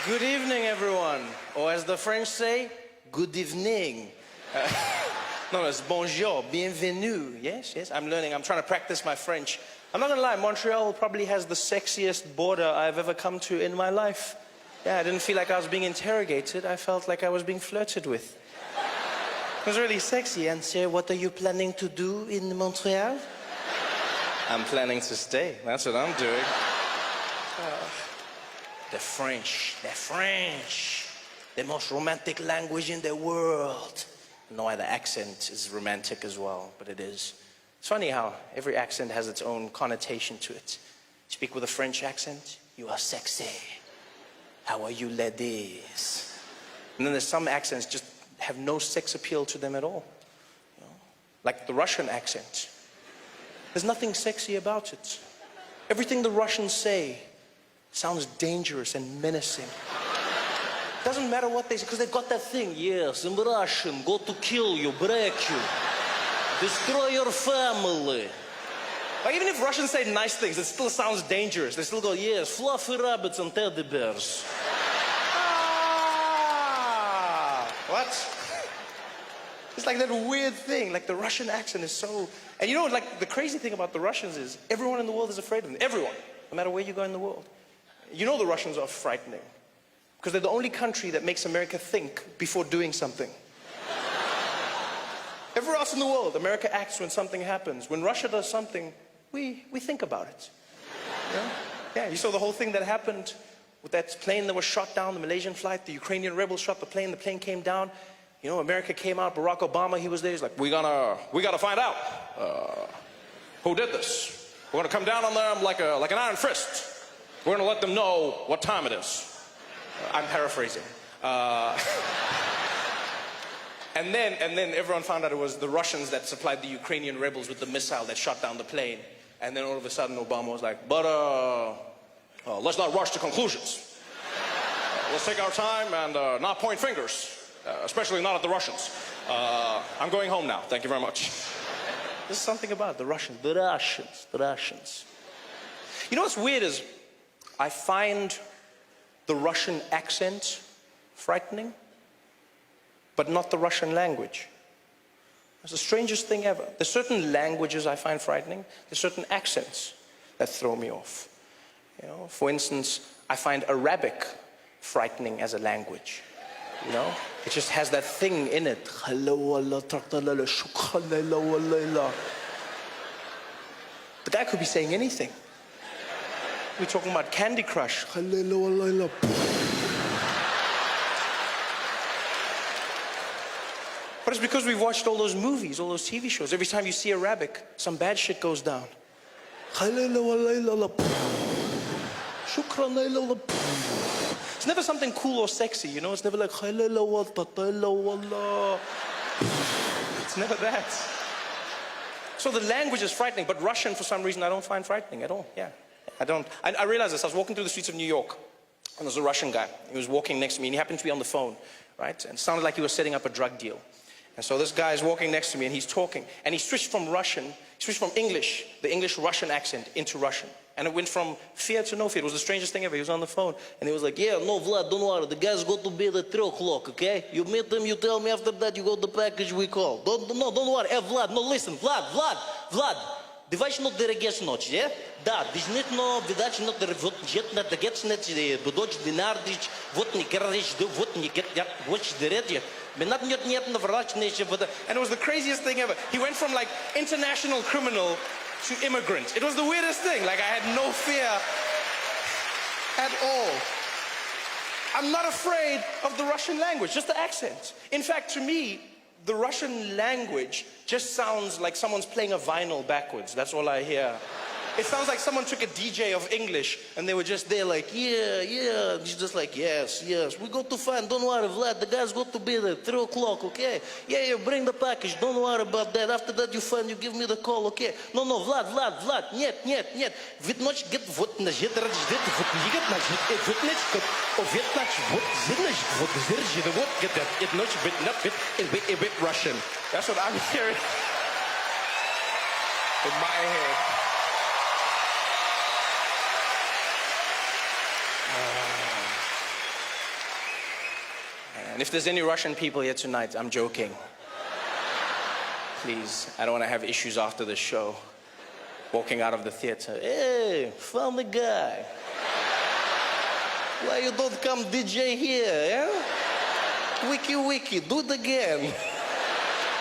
Good evening, everyone. Or as the French say, good evening. No, it's bonjour, bienvenue. Yes, yes, I'm learning. I'm trying to practice my French. I'm not gonna lie, Montreal probably has the sexiest border I've ever come to in my life. Yeah, I didn't feel like I was being interrogated. I felt like I was being flirted with. It was really sexy. And sir, what are you planning to do in Montreal? I'm planning to stay. That's what I'm doing. The French. The most romantic language in the world. I don't know why the accent is romantic as well, but it is. It's funny how every accent has its own connotation to it. You speak with a French accent, you are sexy. How are you, ladies? And then there's some accents just have no sex appeal to them at all. You know? Like the Russian accent. There's nothing sexy about it. Everything the Russians say sounds dangerous and menacing. Doesn't matter what they say, because they've got that thing. Yes, I'm Russian, go to kill you, break you, destroy your family. Like, even if Russians say nice things, it still sounds dangerous. They still go, yes, fluffy rabbits and teddy bears. What? It's like that weird thing, like the Russian accent is so... And you know, like, the crazy thing about the Russians is everyone in the world is afraid of them. Everyone, no matter where you go in the world. You know the Russians are frightening. Because they're the only country that makes America think before doing something. Everywhere else in the world, America acts when something happens. When Russia does something, we think about it. Yeah? Yeah, you saw the whole thing that happened with that plane that was shot down, the Malaysian flight. The Ukrainian rebels shot the plane came down. You know, America came out, Barack Obama, he was there. He's like, we gotta find out who did this. We're gonna come down on them like an iron fist. We're gonna let them know what time it is. I'm paraphrasing. And then everyone found out it was the Russians that supplied the Ukrainian rebels with the missile that shot down the plane. And then all of a sudden Obama was like, but let's not rush to conclusions. Let's take our time and not point fingers, especially not at the Russians. I'm going home now. Thank you very much. There's something about the Russians. The Russians. You know what's weird is I find the Russian accent frightening, but not the Russian language. It's the strangest thing ever. There's certain languages I find frightening. There's certain accents that throw me off. You know, for instance, I find Arabic frightening as a language. You know, it just has that thing in it. The guy could be saying anything. We're talking about Candy Crush. But it's because we've watched all those movies, all those TV shows. Every time you see Arabic, some bad shit goes down. It's never something cool or sexy, you know? It's never like... It's never that. So the language is frightening, but Russian, for some reason, I don't find frightening at all. Yeah. I don't. I realized this. I was walking through the streets of New York, and there was a Russian guy. He was walking next to me, and he happened to be on the phone, right? And it sounded like he was setting up a drug deal. And so this guy is walking next to me, and he's talking. And he switched from English, the English-Russian accent, into Russian. And it went from fear to no fear. It was the strangest thing ever. He was on the phone, and he was like, yeah, no, Vlad, don't worry. The guys go to bed at 3 o'clock, okay? You meet them, you tell me after that, you got the package we call. Don't worry. Hey, Vlad, no, listen. Vlad. Деваш но дерегеш ночь, yeah? Да, дижнит но видач но деревот jet на дегets net de dodge dinardich, вот не керриш, вот не get that watch the red. And it was the craziest thing ever. He went from like international criminal to immigrant. It was the weirdest thing. Like I had no fear at all. I'm not afraid of the Russian language, just the accent. In fact, to me, the Russian language just sounds like someone's playing a vinyl backwards. That's all I hear. It sounds like someone took a DJ of English and they were just there like, yeah. He's just like, yes. We go to find, don't worry, Vlad, the guys go to be there, 3 o'clock, okay? Yeah, bring the package, don't worry about that. After that you find, you give me the call, okay? No, Vlad, нет. Ведь ночь get вот на жет раджет, вот егет на жет, вот ночь, овет ночь, вот зирночь, вот зиржит, вот get that, it ночь, бит, not bit, a bit Russian. That's what I'm hearing in my head. And if there's any Russian people here tonight, I'm joking. Please, I don't want to have issues after the show. Walking out of the theater, hey, funny guy. Why you don't come DJ here, yeah? Wiki, do it again.